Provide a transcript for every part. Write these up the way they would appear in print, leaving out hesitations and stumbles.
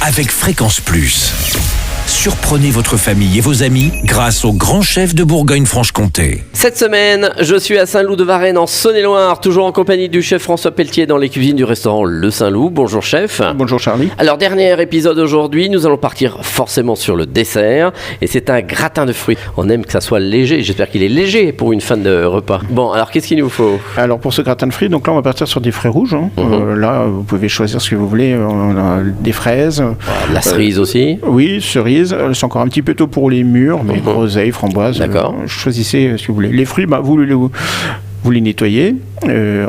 avec Fréquence Plus. Surprenez votre famille et vos amis grâce au grand chef de Bourgogne-Franche-Comté. Cette semaine, je suis à Saint-Loup-de-Varennes en Saône-et-Loire, toujours en compagnie du chef François Pelletier dans les cuisines du restaurant Le Saint-Loup. Bonjour chef. Bonjour Charlie. Alors dernier épisode aujourd'hui, nous allons partir forcément sur le dessert et c'est un gratin de fruits. On aime que ça soit léger, j'espère qu'il est léger pour une fin de repas. Bon, alors qu'est-ce qu'il nous faut? Alors pour ce gratin de fruits, donc là on va partir sur des fruits rouges. Là vous pouvez choisir ce que vous voulez. On a des fraises. La cerise aussi. Oui, cerise. C'est encore un petit peu tôt pour les mûres, mais groseilles, framboises. D'accord. Choisissez ce que vous voulez. Les fruits, vous les nettoyez.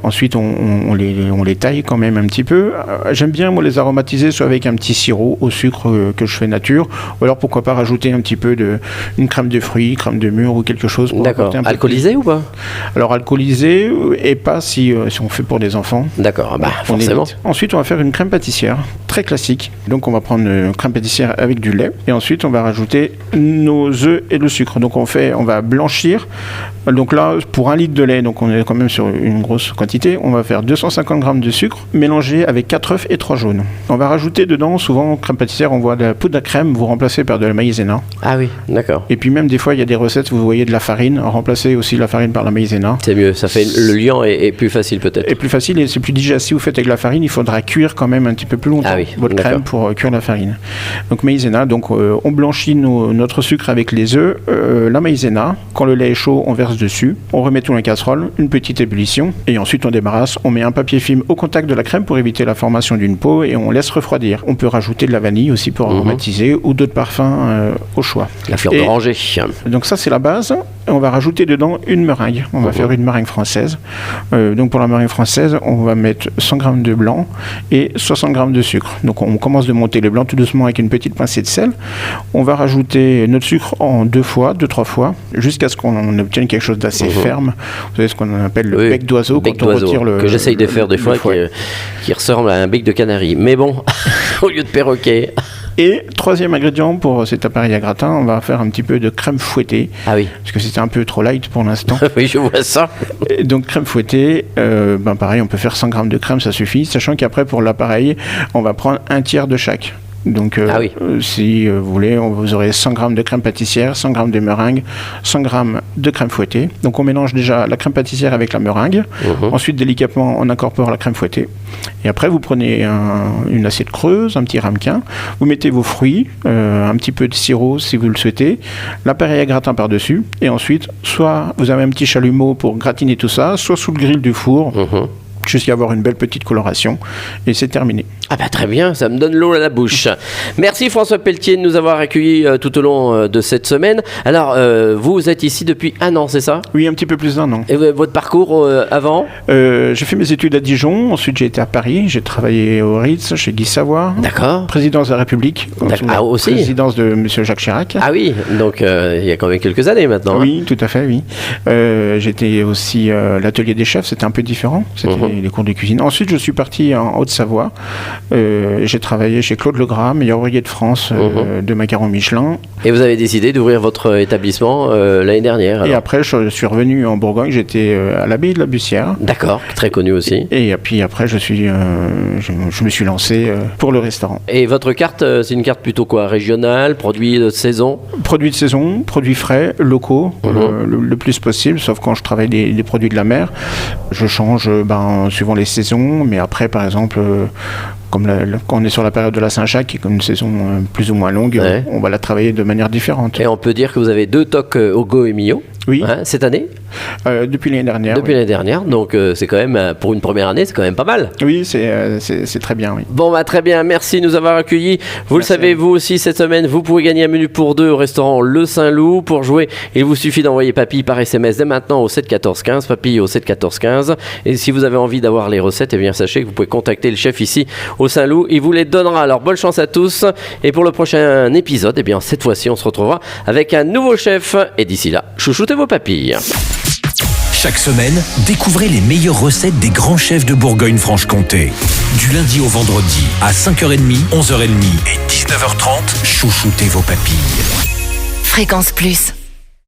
Ensuite, on les taille quand même un petit peu. J'aime bien, moi, les aromatiser soit avec un petit sirop au sucre que je fais nature, ou alors pourquoi pas rajouter un petit peu une crème de fruits, crème de mûre ou quelque chose. D'accord. Alcoolisé ou pas? Alors, alcoolisé et pas si on fait pour des enfants. D'accord, forcément. Ensuite, on va faire une crème pâtissière, très classique. Donc, on va prendre une crème pâtissière avec du lait. Et ensuite, on va rajouter nos œufs et le sucre. Donc, on va blanchir. Donc là, pour 1 litre de lait, donc on est quand même sur une grosse quantité, on va faire 250 g de sucre mélangé avec 4 œufs et 3 jaunes. On va rajouter dedans, souvent, crème pâtissière, on voit de la poudre à crème, vous remplacez par de la maïzena. Ah oui, d'accord. Et puis même des fois, il y a des recettes, vous voyez de la farine, remplacez aussi la farine par la maïzena. C'est mieux, ça fait le liant est plus facile peut-être. Et plus facile et c'est plus digeste. Si vous faites avec la farine, il faudra cuire quand même un petit peu plus longtemps votre crème pour cuire la farine. Donc maïzena, donc on blanchit notre sucre avec les œufs, la maïzena. Quand le lait est chaud, on verse dessus, on remet tout dans la casserole, une petite ébullition et ensuite on débarrasse, on met un papier film au contact de la crème pour éviter la formation d'une peau et on laisse refroidir. On peut rajouter de la vanille aussi pour aromatiser ou d'autres parfums au choix. La fleur d'oranger. Donc ça c'est la base. On va rajouter dedans une meringue. On va faire une meringue française. Donc pour la meringue française, on va mettre 100 g de blanc et 60 g de sucre. Donc on commence de monter le blanc tout doucement avec une petite pincée de sel. On va rajouter notre sucre en 2-3 fois, jusqu'à ce qu'on obtienne quelque chose d'assez ferme. Vous savez ce qu'on appelle le bec d'oiseau quand on retire le... Que j'essaye de faire des fois, qui ressemble à un bec de canari. Mais bon, au lieu de perroquet... Et troisième ingrédient pour cet appareil à gratin, on va faire un petit peu de crème fouettée. Ah oui. Parce que c'était un peu trop light pour l'instant. Oui, je vois ça. Et donc crème fouettée, pareil, on peut faire 100 g de crème, ça suffit. Sachant qu'après pour l'appareil, on va prendre 1/3 de chaque. Donc, si vous voulez, vous aurez 100 g de crème pâtissière, 100 g de meringue, 100 g de crème fouettée. Donc, on mélange déjà la crème pâtissière avec la meringue. Ensuite, délicatement, on incorpore la crème fouettée. Et après, vous prenez une assiette creuse, un petit ramequin. Vous mettez vos fruits, un petit peu de sirop si vous le souhaitez, l'appareil à gratin par-dessus. Et ensuite, soit vous avez un petit chalumeau pour gratiner tout ça, soit sous le grill du four. Jusqu'à avoir une belle petite coloration et c'est terminé. Ah très bien, ça me donne l'eau à la bouche. Merci François Pelletier de nous avoir accueillis tout au long de cette semaine. Alors vous êtes ici depuis 1 an, c'est ça? Oui, un petit peu plus d'1 an. Et votre parcours avant? J'ai fait mes études à Dijon, ensuite j'ai été à Paris, j'ai travaillé au Ritz chez Guy Savoy. D'accord. Présidence de la République. Aussi. Présidence de Monsieur Jacques Chirac. Ah oui, donc il y a quand même quelques années maintenant. Oui, tout à fait, oui. J'étais aussi à l'atelier des chefs, c'était un peu différent. C'était les cours de cuisine. Ensuite, je suis parti en Haute-Savoie. J'ai travaillé chez Claude Legras, meilleur ouvrier de France de macarons Michelin. Et vous avez décidé d'ouvrir votre établissement l'année dernière alors. Et après, je suis revenu en Bourgogne. J'étais à l'abbaye de la Bussière. D'accord, très connu aussi. Et puis après, je me suis lancé pour le restaurant. Et votre carte, c'est une carte plutôt quoi? Régionale, produits de saison? Produits de saison, produits frais, locaux, le plus possible, sauf quand je travaille des produits de la mer. Je change suivant les saisons, mais après, par exemple, comme quand on est sur la période de la Saint-Jacques, qui est comme une saison plus ou moins longue, on va la travailler de manière différente. Et on peut dire que vous avez 2 tocs Ogo et Mio. Oui. Cette année? Depuis l'année dernière. Depuis l'année dernière, donc c'est quand même, pour une première année, c'est quand même pas mal. Oui, c'est très bien, oui. Bon, très bien, merci de nous avoir accueillis. Vous le savez, vous aussi, cette semaine, vous pouvez gagner un menu pour 2 au restaurant Le Saint-Loup. Pour jouer, il vous suffit d'envoyer Papy par SMS dès maintenant au 7 14 15, Papy au 7 14 15. Et si vous avez envie d'avoir les recettes, eh bien, sachez que vous pouvez contacter le chef ici au Saint-Loup. Il vous les donnera. Alors, bonne chance à tous. Et pour le prochain épisode, eh bien, cette fois-ci, on se retrouvera avec un nouveau chef. Et d'ici là, chouchoutez vos papilles. Chaque semaine, découvrez les meilleures recettes des grands chefs de Bourgogne-Franche-Comté. Du lundi au vendredi, à 5h30, 11h30 et 19h30, chouchoutez vos papilles. Fréquence Plus.